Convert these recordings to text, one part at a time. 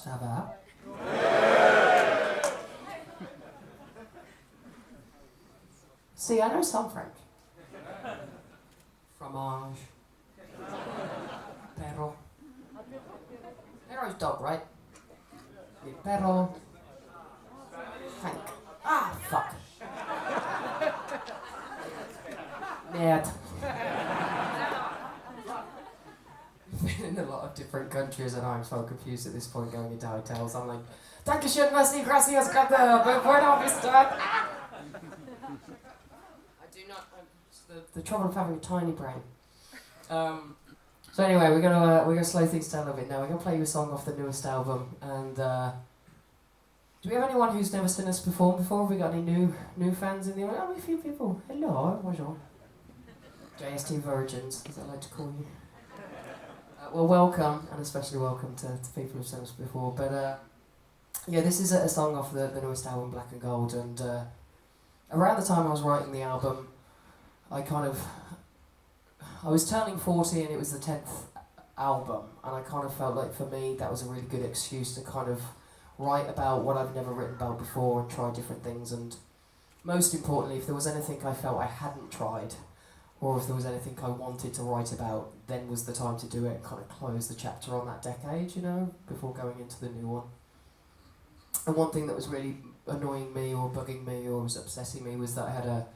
Ça va? See, I know some French. Fromage. Perro. Perro's dog, right? Yeah, perro. Hank. Ah, fuck. Merde. Been in a lot of different countries and I'm so confused at this point going into hotels. I'm like, Dankeschön, merci, gracias, bueno, vista. The trouble of having a tiny brain. So anyway, we're gonna slow things down a bit now. We're gonna play you a song off the newest album. And do we have anyone who's never seen us perform before? Have we got any new fans in the audience? Oh, a few people. Hello, bonjour. JST Virgins, as I like to call you. Well, welcome, and especially welcome to people who've seen us before. But yeah, this is a song off the newest album, Black and Gold. And around the time I was writing the album, I was turning 40 and it was the 10th album, and I kind of felt like for me that was a really good excuse to kind of write about what I've never written about before and try different things, and most importantly, if there was anything I felt I hadn't tried, or if there was anything I wanted to write about, then was the time to do it and kind of close the chapter on that decade, you know, before going into the new one. And one thing that was really annoying me or bugging me or was upsetting me was that I had a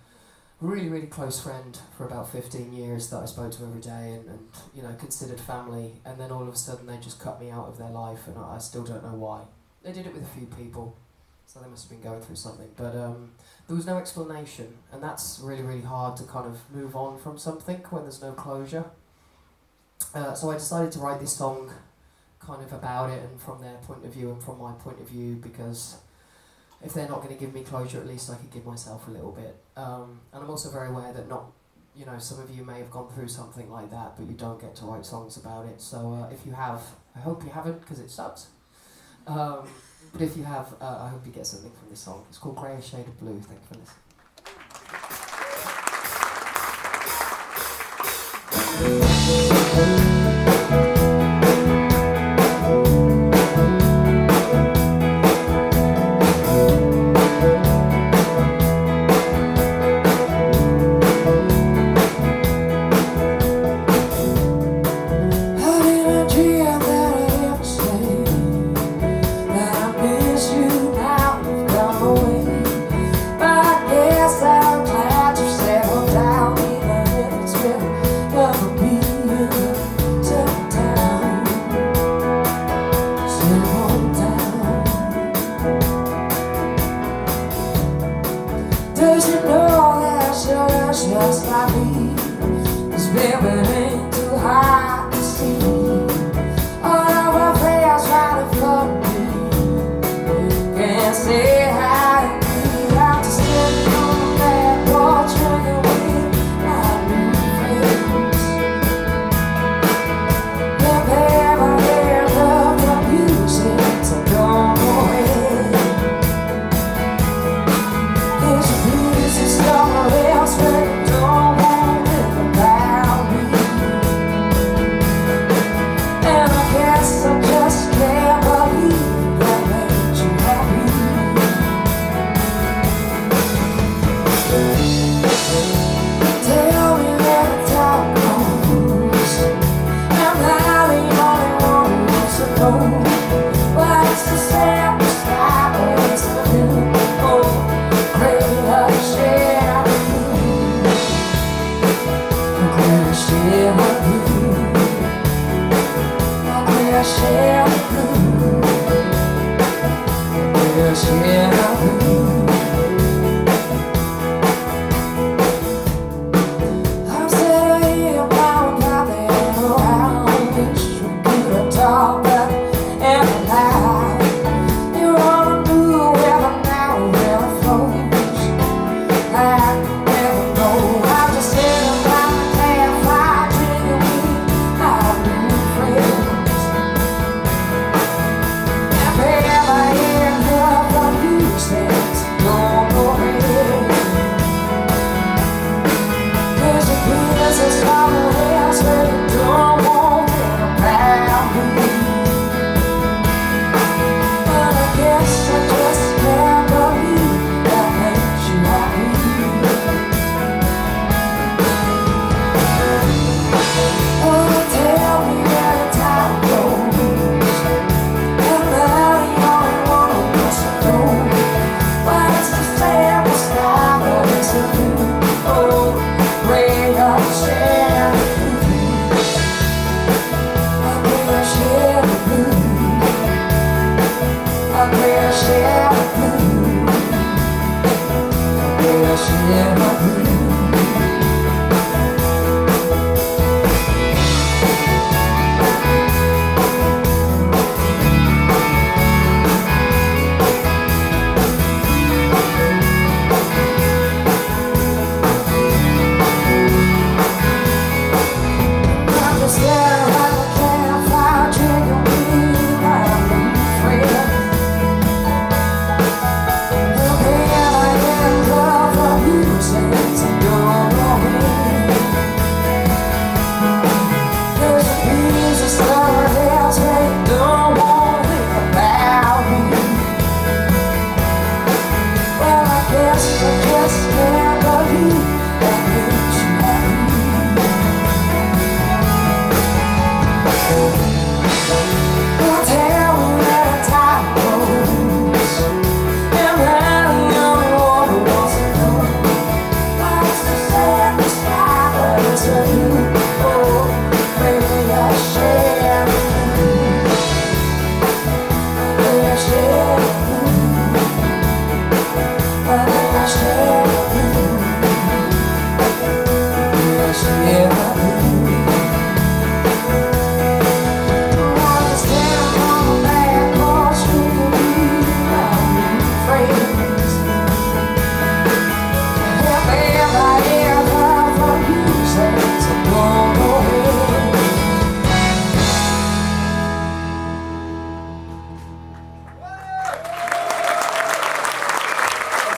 really, really close friend for about 15 years that I spoke to every day and you know, considered family, and then all of a sudden they just cut me out of their life, and I still don't know why. They did it with a few people, so they must have been going through something, but there was no explanation, and that's really, really hard to kind of move on from something when there's no closure. So I decided to write this song kind of about it, and from their point of view and from my point of view, because if they're not going to give me closure, at least I could give myself a little bit. And I'm also very aware that some of you may have gone through something like that, but you don't get to write songs about it. So if you have, I hope you haven't, because it sucks. But if you have, I hope you get something from this song. It's called Grey Shade of Blue. Thank you for listening. Just like me, it's been too hard to see. All of our prayers right in front of me. Can't say how to be. I'm just sitting on that porch drinking with my new friends. The pair of their love the music, so don't go away. There's a piece of somewhere else where I'm still here, bound by the end of how this could have talked.